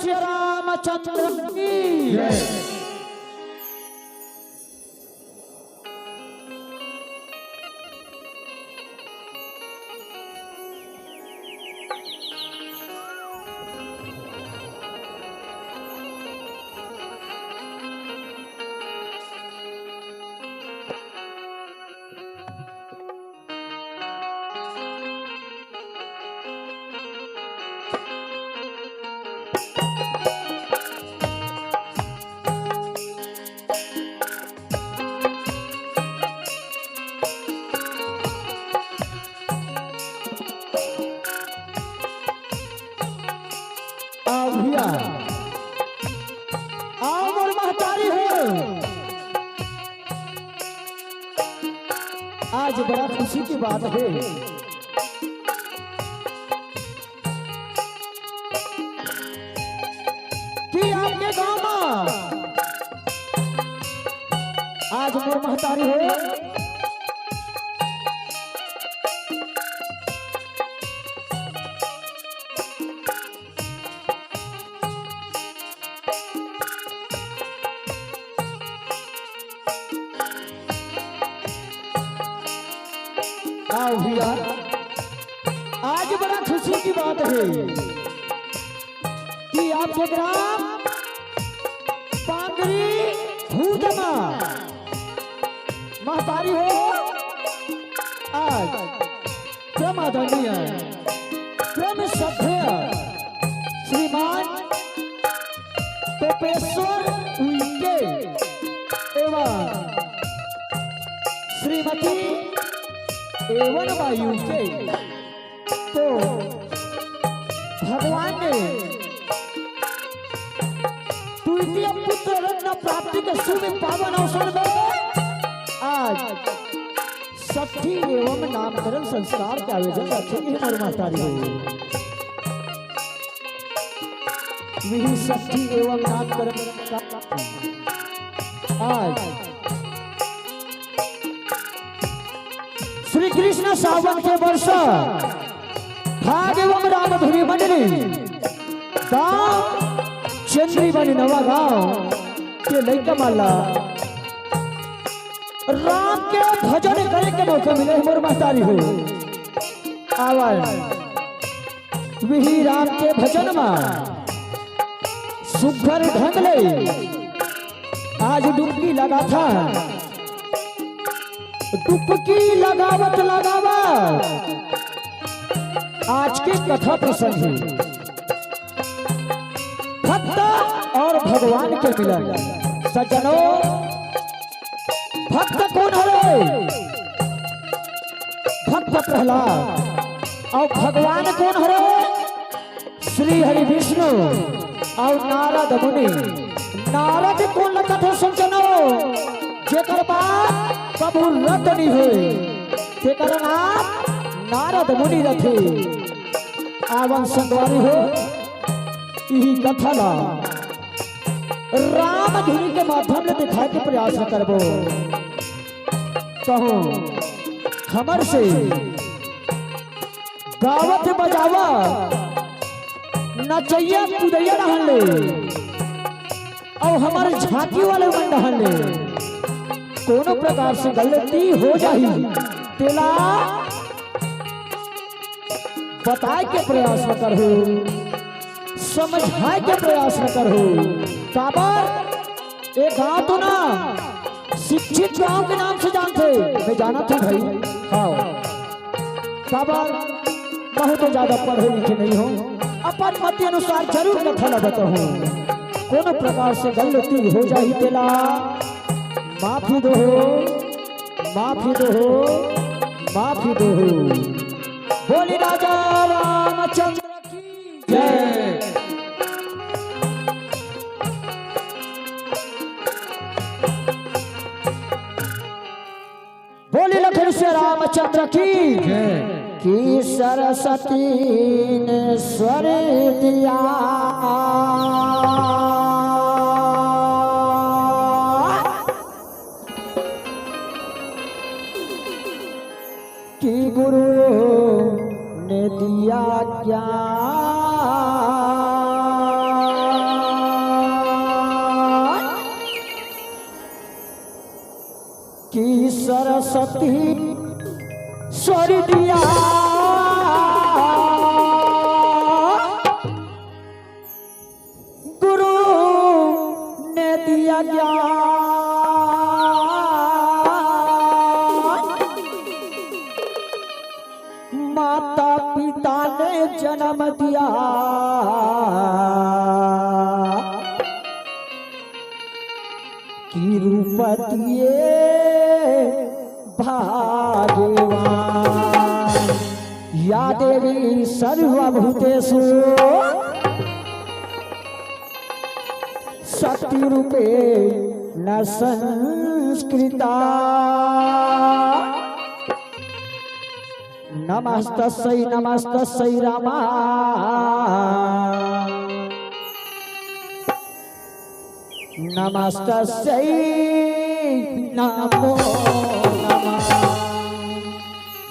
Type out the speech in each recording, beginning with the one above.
श्री रामचंद्र की जय। भैया आओ मोर महतारी हो, आज बड़ा खुशी की बात है कि आपके गांव में आज मोर महतारी हो आओ भैया, आज बड़ा खुशी की बात है कि आपके ग्राम पांगरी भूदमा महतारी हो आज क्रम आदरणीय क्रम सभ्य श्रीमान टोपेश्वर उइके एवं श्रीमती एवं वायु के तो भगवान ने द्वितीय पुत्र रत्न प्राप्ति के शुभ पावन अवसर में आज षष्ठी एवं नामकरण संस्कार के आयोजन रखेंगे हमारे महतारी हुई वही षष्ठी एवं नामकरण आज श्री कृष्ण सावन के वर्ष भाग एवं रामधुरी मंडली गांव चंद्री बनी नवा गांव के लड़का माला राम के भजन करे के मौका मिले मोर महतारी हो आवाज वही राम के भजन में सुघर ढंग ले आज डुबकी लगा था, डुबकी लगावत लगावत आज की कथा प्रसंग है भक्त और भगवान के मिलन। सज्जनों, भक्त कौन है? भक्त प्रहलाद। और भगवान कौन है? श्री हरि विष्णु और नारद मुनि। नारद कौन लगत है? सज्जनों, जेकर बात कबू रत नहीं हुए तेकर नाम नारद मुनि रखे। आवन संगवारी हो यही कथा ला राम धुनी के माध्यम से दिखाए के प्रयास करबो। कहो खबर से गावत बजावा नचैया कुदैया रहन ले और हमारे झांकी वाले बन रहन ले कोनो प्रकार से गलती हो जाही तेला बताए के प्रयास न कर हो, समझाए के प्रयास न कर हो। काबर एक गांव तो ना शिक्षित गांव के नाम से जानते, मैं जाना था भाई। हाँ काबर बहुत ज्यादा पढ़े लिखे नहीं हो, अपन मत अनुसार जरूर कथा बताऊं। कोनो प्रकार से गलती हो जाही तेला माफी दो, माफी दो, माफी दो। बोली राजा रामचंद्र की जय। बोली लखन श्री रामचंद्र की जय। कि सरस्वती ने स्वर दिया कि गुरु ने दिया ज्ञान सरस्वती स्वर दिया गुरु ने दिया ज्ञान माता पिता ने जन्म दिया तिरुपतिये भाग्यवान या देवी सर्वभूतेषु शक्तिरूपे न संस्कृता नमस्तस्यै नमस्तस्यै रामा नमस्तस्यै नमो नमः।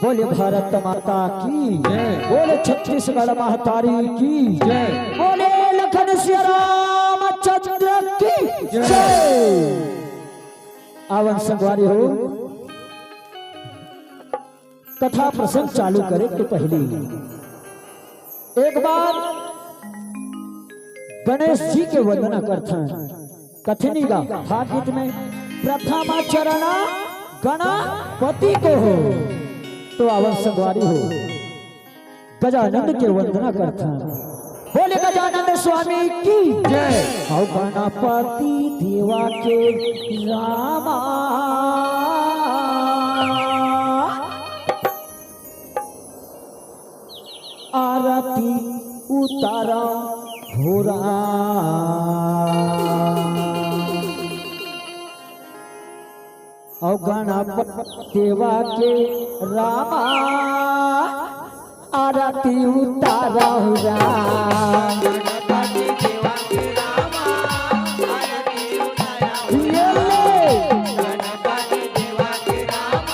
बोले भारत माता की जय, बोले छत्तीसगढ़ महतारी की जय, बोले लखन सिया रामचंद्र की जय। आवन संगवारी हो कथा प्रसंग चालू करे तो पहले एक बार गणेश जी के वंदना करते हैं। कथनी का भागवत में प्रथम चरण गणपति को हो तो आवन संगवारी हो गजानंद के वंदना करते हैं। बोले गजानंद स्वामी की जय। और गणपति देवा के रामा आरती उतारा हो रहा और गणपति देवा के रामा आरती उतारा हो रहा गणपति देवा के रामा आरती उतारा हो रहा गणपति देवा के रामा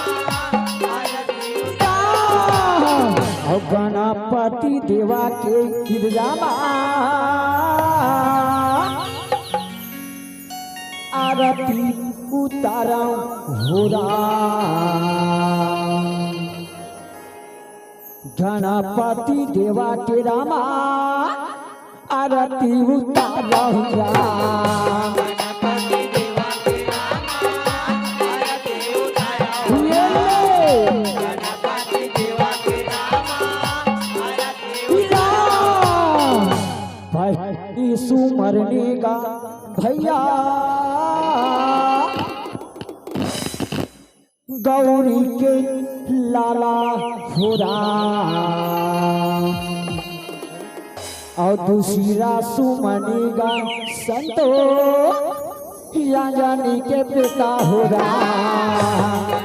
आरती उतारा और गणपति देवा के रामा आरती उतारा हो रहा गणपति देवा के रामा आरती उतारा हो रहा गणपति देवा के रामा आरती उतारा हो रहा गणपति देवा के रामा आरती उतारा यीशु मरने का भैया गौरी के लाला हो रहा और दूसरा सुमनेगा संतो या जानी के बेटा हो रहा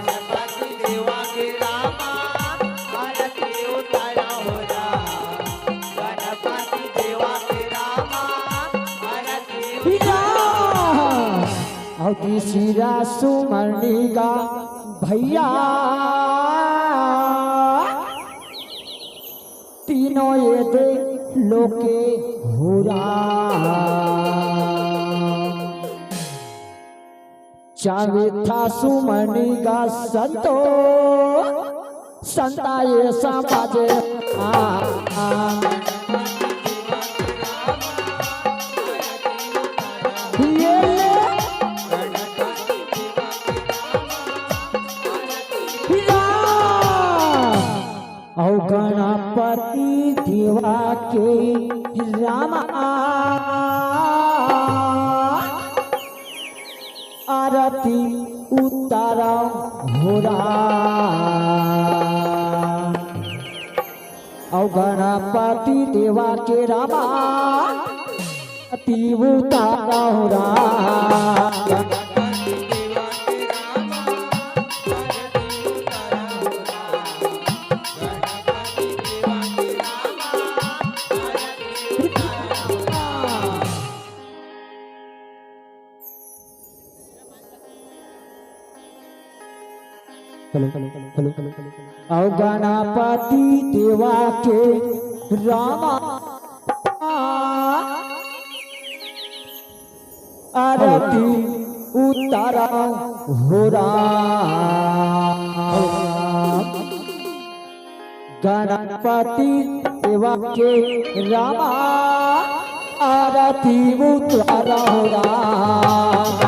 गणपति देवा के रामा आरती उतारा हो रहा गणपति देवा के रामा आरती उतारा और तीसरा सुमनेगा भैया तीनों ये दे लोके हो रहा चावे था सुमनेगा संतो संता ये समाजे और गणपति देवा के रामा आरती उतारा हो रहा और गणपति देवा के रामा आरती उतारा हो रहा और गणपति देवा के रामा आरती उतारा हो राम गणपति सेवा के रामा आरती उतारा हो राम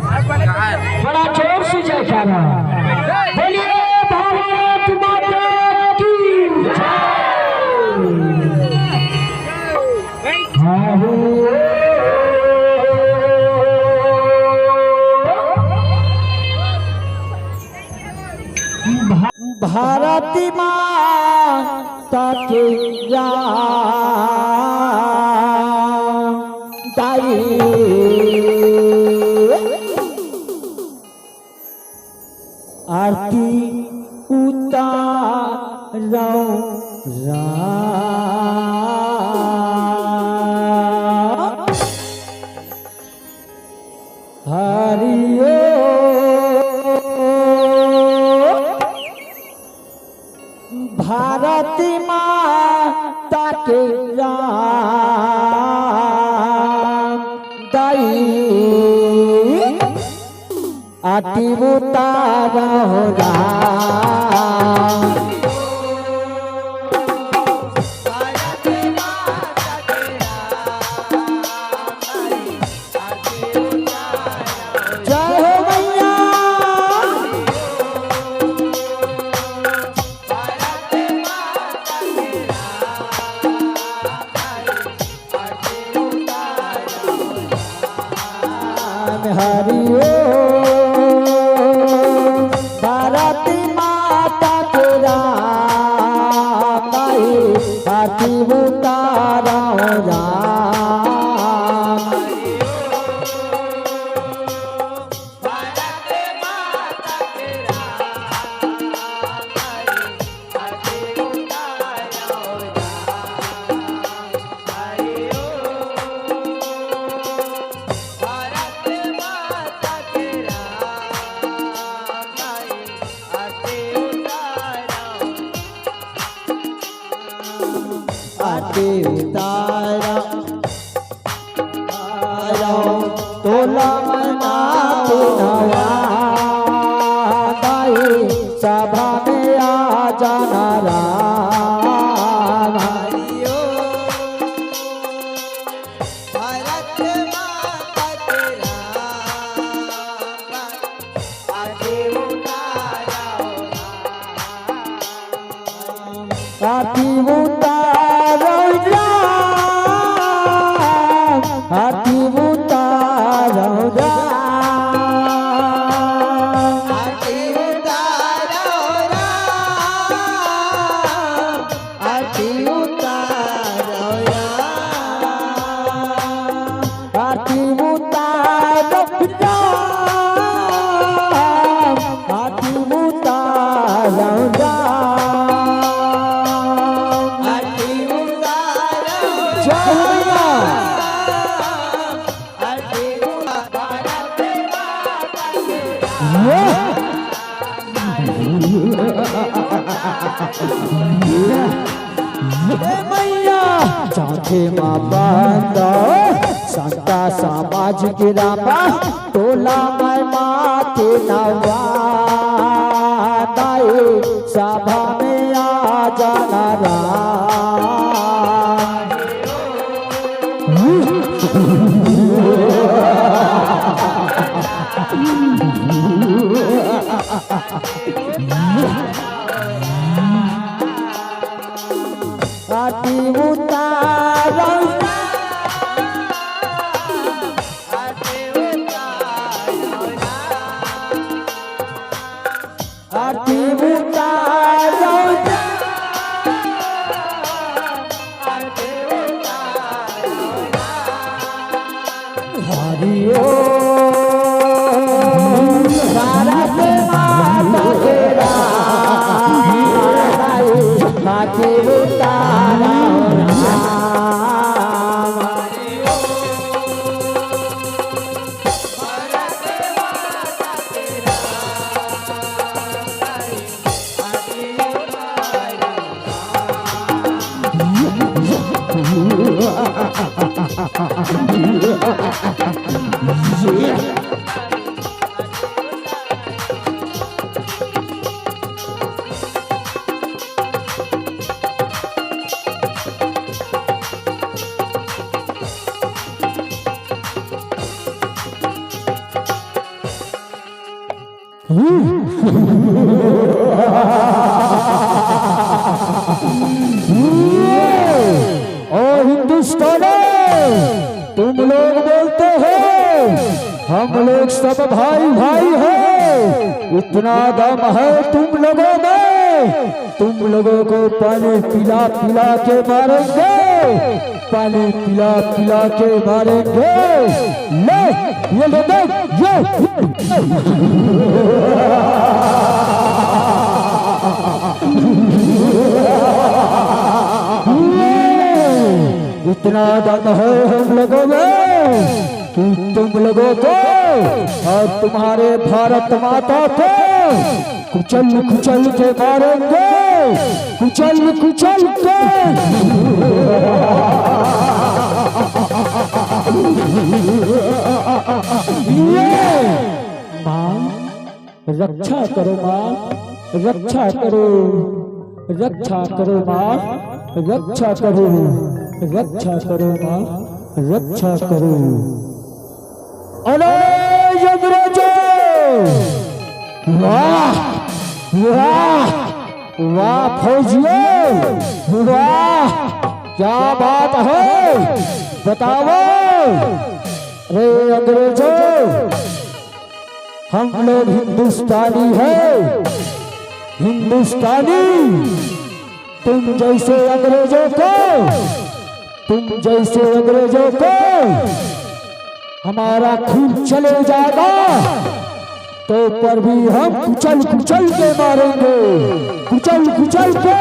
बड़ा जोर से जयकारा बोलिए भारत माता की भारत माता के आरती उतारो राम हरिओ भारत माता के राम दाई आरती उतारो राम जय हो मैया हरिओ भारत माता के राम आरती उतारो राम आरती उतारो तोला मना नवा सभा में आ जाना राम हरिओ भारत माता के राम आरती उतारो आरती उतारो आरती उतारो आरती उतारो आरती उतारो आरती उतारो आरती उतारो आरती उतारो मैया चाचे माँ बंद संता समाज गिरामा टोला मैं माते नवादाए सभा में आ जाना आती उतारा आती उतारा हरिओ सारा से माता तेरा आती उतारा ओ हिंदुस्तानी, तुम लोग बोलते हो हम लोग सब भाई भाई हैं, इतना दम है तुम लोगों में, तुम लोगों को पानी पिला पिला के मारेंगे, पानी पिला पिला के मारेंगे। ले ये ले दे ये इतना दम है हम लोगों में कि तुम लोगों को और तुम्हारे भारत माता को कुचल कुचल के मारेंगे, कुचल कुचल के। माँ रक्षा करो, माँ रक्षा करो, रक्षा करो माँ, रक्षा करो, रक्षा करो माँ, रक्षा करो। अरे अंग्रेजों, वाह वाह वाह फौजियों, वाह क्या बात है, बताओ। अरे अंग्रेजों, हम लोग हिंदुस्तानी हैं, हिंदुस्तानी। तुम जैसे अंग्रेजों को, तुम जैसे अंग्रेजों को हमारा खून चले जाएगा तो पर भी हम कुचल कुचल के मारेंगे, कुचल कुचल के।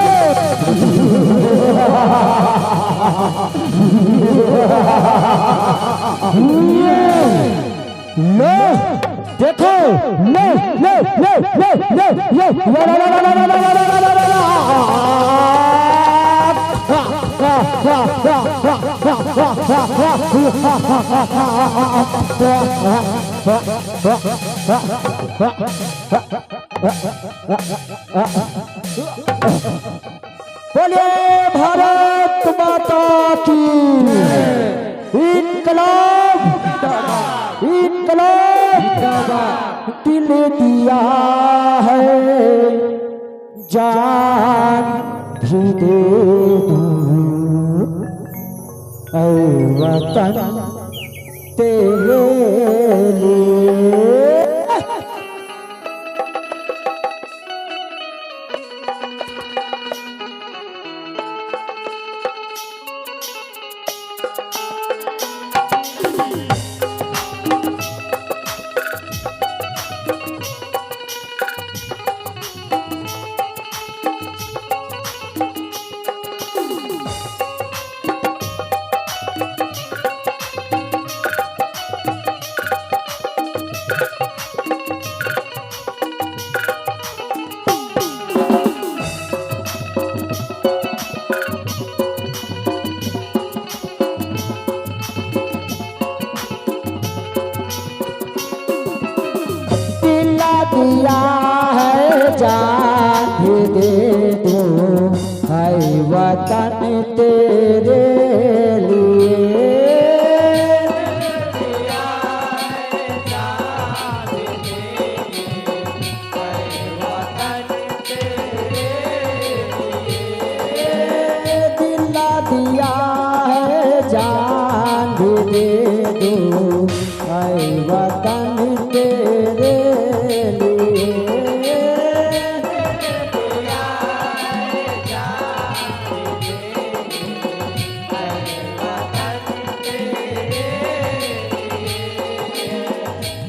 ले देखो, ले ले ले ले ले ले बोले भारत माता की। इनकलाब इनकलाब दिल दिया है, जान भी दे दूं ऐ वतन तेरे लिए। दिया है जान भी दे दूं है वतन तेरे लिए। दिला दिया है जान भी दे दूं है वतन तेरे लिए।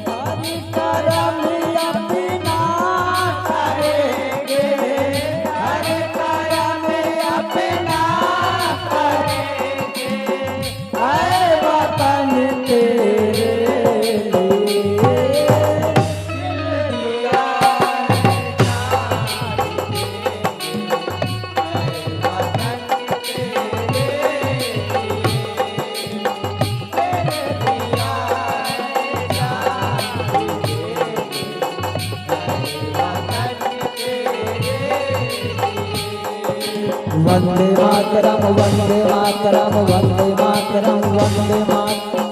हरि करम अपना करेंगे, हरि करम अपना करेंगे है वतन तेरे लिए। वंदे मातरम वंदे मातरम वंदे मातरम वंदे मातरम।